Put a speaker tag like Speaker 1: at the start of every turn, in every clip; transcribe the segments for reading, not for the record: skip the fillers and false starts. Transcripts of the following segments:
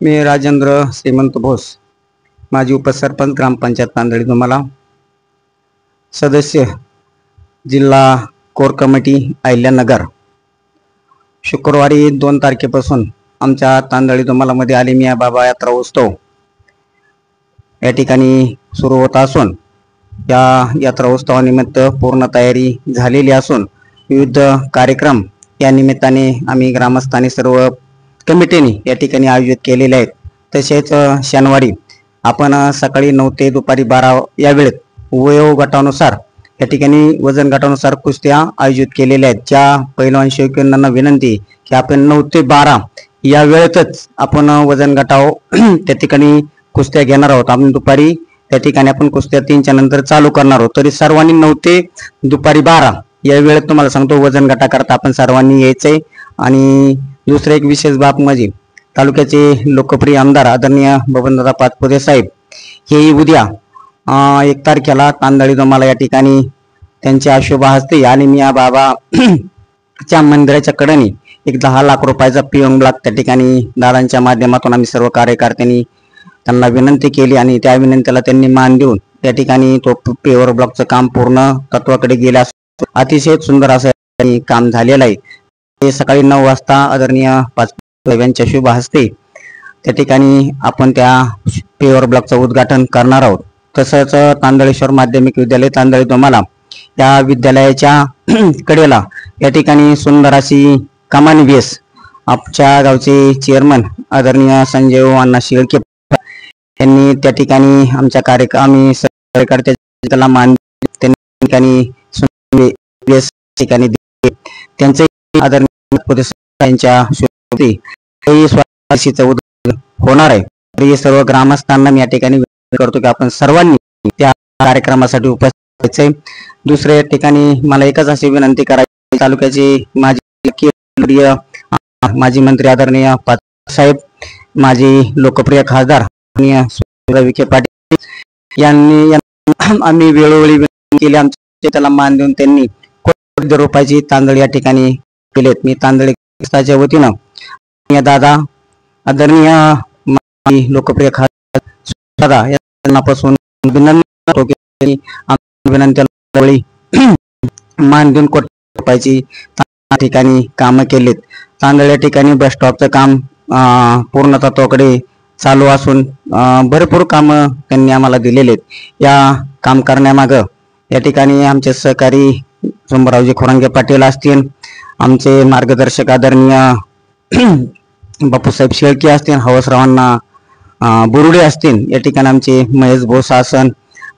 Speaker 1: मी राजेंद्र श्रीमंत भोस, माजी उपसरपंच ग्रामपंचायत तांदळी तुम्हाला, सदस्य जिल्हा कोर कमिटी अहिल्यानगर। शुक्रवारी 2 तारखेपासून आमच्या तांदळी तुम्हाला मध्ये आलेमिया बाबा यात्रा उत्सव या ठिकाणी सुरू होत असून या यात्रा उत्सवानिमित्त पूर्ण तयारी झालेली असून विविध कार्यक्रम या निमित्ताने आम्ही ग्रामस्थांनी सर्व कमिटीने या ठिकाणी आयोजित केलेले आहेत। तसेच शनिवारी आपण सकाळी 9 ते दुपारी 12 या वेळेत वयोगटानुसार या ठिकाणी वजन गटानुसार कुस्त्या आयोजित केलेल्या आहेत। ज्या पैलवान शौकीनांना विनंती की आपण 9 ते 12 या वेळेतच आपण वजन गटावर त्या ठिकाणी कुस्त्या घेणार आहोत। आपण दुपारी त्या ठिकाणी आपण कुस्त्या 3च्या नंतर चालू करणार आहोत। तरी सर्वांनी 9 ते दुपारी 12 या वेळेत तुम्हाला सांगतो वजन गटाकरता आपण सर्वांनी यायचंय। आणि दुसरे एक विशेष बाब म्हणजे तालुक्याचे लोकप्रिय आमदार आदरणीय बबनदादा पाचपुते साहेब हे उद्या 1 तारखेला तांदळी तुम्हाला या ठिकाणी त्यांच्या शुभ हस्ते आलेमिया बाबा च्या मंदिराच्या कडेने एक 10 लाख रुपयाचा पीएम ब्लॉक त्या ठिकाणी दादांच्या माध्यमातून आम्ही सर्व कार्यकर्त्यांनी त्यांना विनंती केली आणि त्या विनंतीला त्यांनी मान देऊन त्या ठिकाणी तो पेवर ब्लॉकचं काम पूर्ण तत्वाकडे गेले। अतिशय सुंदर असं काम झालेलं आहे। ते सकाळी 9 वाजता आदरणीय पाचपुते यांच्या शुभ हस्ते त्या ठिकाणी आपण त्या पेवर ब्लॉकचं उद्घाटन करणार आहोत। तसंच तांदळेश्वर माध्यमिक विद्यालय तांदळी तुम्हाला या विद्यालयाच्या कडेला या ठिकाणी सुंदर अशी कमानी बेस आमच्या गावचे चेअरमन आदरणीय संजय अण्णा शेळके यांनी त्या ठिकाणी आमच्या कार्यकर्त्याला मान ठिकाणी त्यांचे आदरणीय यांच्या होणार आहे। हे सर्व ग्रामस्थांना मी या ठिकाणी विनंती करतो की आपण सर्वांनी त्या कार्यक्रमासाठी उपस्थित व्हायचे। दुसऱ्या ठिकाणी मला एकच अशी विनंती करायची, तालुक्याचे माजी मंत्री आदरणीय पाचपुते साहेब, माजी लोकप्रिय खासदार विखे पाटील यांनी आम्ही वेळोवेळी विनंती केली, आमच्या त्याला मान देऊन त्यांनी कोटी रुपयाची तांदळी या ठिकाणी केलेत। मी तांदळी वतीनं दादा आदरणीय लोकप्रिय खासदार यांनापासून विनंती मान देऊन कोटी रुपयाची ठिकाणी काम केलेत। तांदळी या ठिकाणी बस स्टॉपचं काम पूर्ण तत्वाकडे चालू असून भरपूर काम त्यांनी आम्हाला दिलेले आहेत। या काम करण्यामागं या ठिकाणी आमचे सहकारी सुंबरावजी खोरांगे पाटील असतील, आमचे मार्गदर्शक आदरणीय बापूसाहेब शेळके असतील, हवसरावांना बुरुडे असतील, या ठिकाणी आमचे महेश भोस आसन,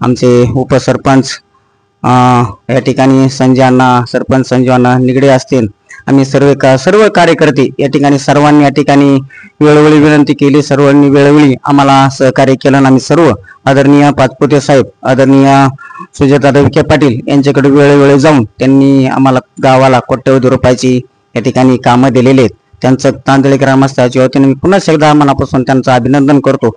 Speaker 1: आमचे उपसरपंच या ठिकाणी सरपंच संजय अण्णा निगडे असतील, आम्ही सर्व कार्यकर्ते या ठिकाणी सर्वांनी या ठिकाणी वेळोवेळी विनंती केली, सर्वांनी वेळोवेळी आम्हाला सहकार्य केलं। आम्ही सर्व आदरणीय पाचपुते साहेब आदरणीय सुजाताताई विखे पाटील यांच्याकडे वेळोवेळी जाऊन त्यांनी आम्हाला गावाला कोट्यवधी रुपयाची या ठिकाणी कामं दिलेले आहेत। त्यांचं तांदळी ग्रामस्थाच्या वतीने मी पुन्हा एकदा मनापासून त्यांचं अभिनंदन करतो।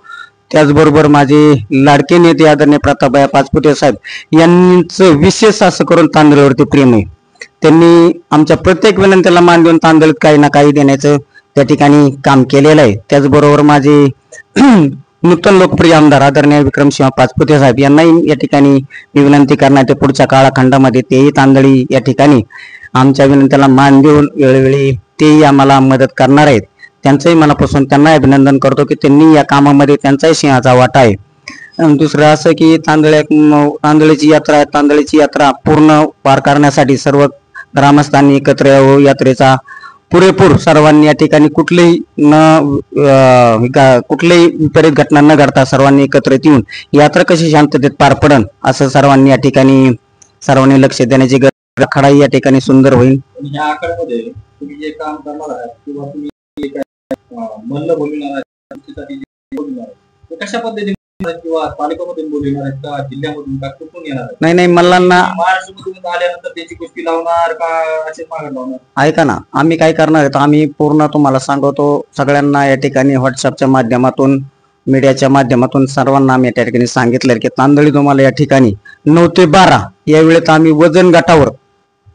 Speaker 1: त्याचबरोबर माझे लाडके नेते आदरणीय प्रतापभाई पाचपुते साहेब यांचं विशेष असं करून तांदळीवरती प्रेम आहे। त्यांनी आमच्या प्रत्येक विनंतीला मान देऊन तांदळीत काही ना काही देण्याचं त्या ठिकाणी काम केलेलं आहे। त्याचबरोबर माझे नूतन लोकप्रिय आमदार आदरणीय विक्रमसिंह पाचपुते साहेब यांनाही या ठिकाणी मी विनंती करणार ते पुढच्या काळखंडामध्ये तेही तांदळी या ठिकाणी आमच्या विनंतीला मान देऊन वेळोवेळी तेही आम्हाला मदत करणार आहेत। त्यांचंही मनापासून त्यांना अभिनंदन करतो की त्यांनी या कामामध्ये त्यांचाही सिंहाचा वाटा आहे। दुसरं असं की तांदळीची यात्रा पूर्ण पार करण्यासाठी सर्व ग्रामस्थांनी एकत्र यात्रेचा पुरेपूर सर्वांनी या ठिकाणी कुठलीही विपरीत घटना न घडता सर्वांनी एकत्रित येऊन यात्रा कशी शांततेत पार पडन असं सर्वांनी या ठिकाणी लक्ष देण्याची गरज। आखाडा या ठिकाणी सुंदर होईल।
Speaker 2: या आखाड्यामध्ये तुम्ही जे काम करणार आहात किंवा तुम्ही मल्ल बोलणार आहात कशा पद्धतीने किंवा तालुक्यामधून बोलणार आहेत का जिल्ह्यामधून का कुठून येणार आहेत?
Speaker 1: नाही मल्लांना
Speaker 2: महाराष्ट्रामधून आल्यानंतर त्याची कुस्ती लावणार का असे मागे लावणार?
Speaker 1: ऐका ना, आम्ही काय करणार आहेत, आम्ही पूर्ण तुम्हाला सांगतो सगळ्यांना या ठिकाणी व्हॉट्सअपच्या माध्यमातून मीडियाच्या माध्यमातून सर्वांना आम्ही या ठिकाणी सांगितलं की तांदळी तुम्हाला या ठिकाणी 9 ते 12 या वेळेत आम्ही वजन गटावर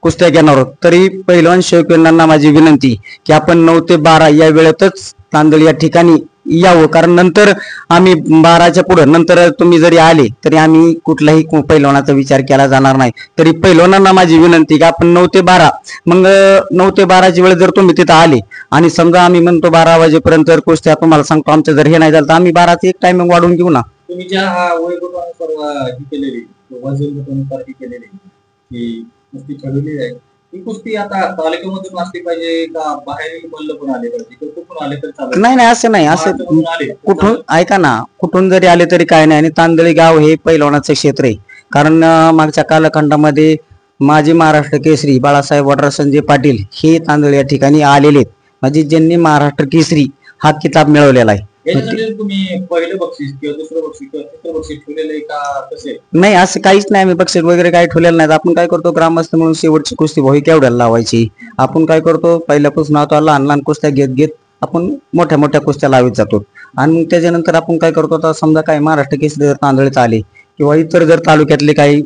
Speaker 1: कुस्त्या घेणार आहोत। तरी पैलवान शौकीनांना माझी विनंती की आपण 9 ते 12 या वेळेतच तांदळी या ठिकाणी यावं, कारण नंतर आम्ही 12च्या पुढे नंतर तुम्ही जरी आले तरी आम्ही कुठलाही पैलवानाचा विचार केला जाणार नाही. तरी पैलवानांना माझी विनंती की आपण 9 ते 12, मग 9 ते 12ची वेळ जर तुम्ही तिथं आले आणि समजा आम्ही म्हणतो 12 वाजेपर्यंत जर कुस्त्या तुम्हाला सांगतो आमचं जर हे नाही झालं तर आम्ही 12चं एक टायमिंग वाढवून घेऊ ना.
Speaker 2: तुम्ही ज्या वयोगटानुसार ही केलेली वजन गटानुसार ही केलेली की कुस्ती ठरवली आहे, ही कुस्ती आता तालुक्यामधून असली पाहिजे का बाहेरील मल्ल पण आले पाहिजे किंवा कुठून आले तरी चालेल?
Speaker 1: नाही नाही असं नाही, असं
Speaker 2: महाराष्ट्रामधून आले तर
Speaker 1: कुठून ऐका ना, कुठून जरी आले तरी काय नाही. आणि तांदळी गाव हे पैलवानाचं क्षेत्र आहे, कारण मागच्या कालखंडामध्ये माजी महाराष्ट्र केसरी बाळासाहेब वड्रा संजय पाटील हे तांदळी या ठिकाणी आलेले आहेत, म्हणजे ज्यांनी महाराष्ट्र केसरी हा किताब मिळवलेला आहे.
Speaker 2: याच्यासाठी तुम्ही पहिलं बक्षीस किंवा दुसरं बक्षीस किंवा तिसरं बक्षीस ठेवलेलं आहे का कसे?
Speaker 1: नाही असं काहीच नाही, आम्ही बक्षीस वगैरे काही ठेवलेलं नाही. आपण काय करतो, ग्रामस्थ म्हणून शेवटची कुस्ती भाऊ केवढ्याला लावायची. आपण काय करतो, पहिल्यापासून आता लहान लहान कुस्त्या घेत घेत आपण मोठ्या मोठ्या कुस्त्या लावत जातो. आणि मग त्याच्यानंतर आपण काय करतो, आता समजा काय महाराष्ट्र केसरी जर तांदळीत आले किंवा इतर जर तालुक्यातले काही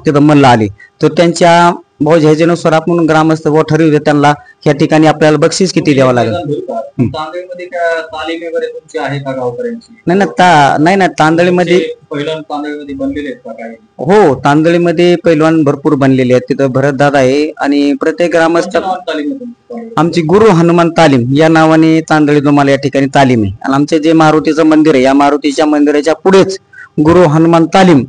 Speaker 1: तिथं मल्ल आले तर त्यांच्या भाऊ ह्याच्यानुसार आपण ग्रामस्थ भाऊ ठरवू त्यांना या ठिकाणी आपल्याला बक्षीस किती द्यावं लागेल.
Speaker 2: तांदळीमध्ये काय तालीम वगैरे तुमची आहे का गावकऱ्यांची?
Speaker 1: नाही ना तांदळीमध्ये
Speaker 2: पहिलं तांदळीमध्ये बनलेले आहेत का काही?
Speaker 1: हो, तांदळीमध्ये पैलवान भरपूर बनलेले आहेत. तिथं भरत दादा आहे आणि प्रत्येक ग्रामस्थ आमची गुरु हनुमान तालीम या नावाने तांदळी तुम्हाला या ठिकाणी तालीम आहे. आणि आमचे जे मारुतीचं मंदिर आहे, या मारुतीच्या मंदिराच्या पुढेच गुरु हनुमान तालीम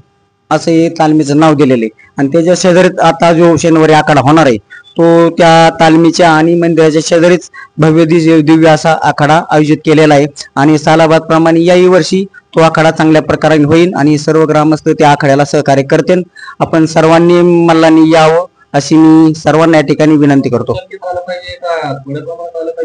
Speaker 1: असं हे तालमीचं नाव दिलेलं आहे. आणि त्याच्या शेजारीच आता जो शनिवारी आखाडा होणार आहे तो त्या तालमीच्या आणि मंदिराच्या शेजारीच भव्य दिव्य असा आखाडा आयोजित केलेला आहे. आणि सालाबाद प्रमाणे याही वर्षी तो आखाडा चांगल्या प्रकारे होईल आणि सर्व ग्रामस्थ त्या आखाड्याला सहकार्य करतील. आपण सर्वांनी मल्लांनी यावं अशी मी सर्वांना या ठिकाणी विनंती करतो.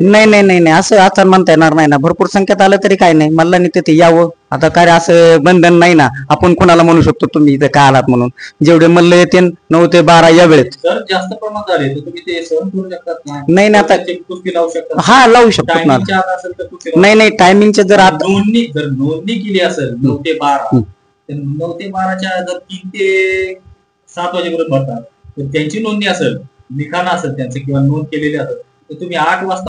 Speaker 1: नाही नाही नाही नाही असं आता म्हणता येणार नाही ना, भरपूर संख्येत आलं तरी काय नाही, मल्लांनी तिथे यावं. आता काय असं बंधन नाही ना, आपण कोणाला म्हणू शकतो तुम्ही इथे का आलात म्हणून. जेवढे मल्ल येते 9 ते 12 या वेळेत
Speaker 2: जर जास्त प्रमाणात आले तर तुम्ही ते सहन करू शकतात ना?
Speaker 1: नाही ना, आता
Speaker 2: कुस्ती लावू शकतात,
Speaker 1: हा लावू शकतो ना. नाही नाही टायमिंगचे जर आता
Speaker 2: नोंदणी केली असेल 9 ते 12 तर 9 ते 12च्या जर 3 ते 7 वाजेपर्यंत भरतात तर त्यांची नोंदणी असेल, लिखाण असेल त्यांचं किंवा नोंद केलेली असेल तर तुम्ही 8 वाजता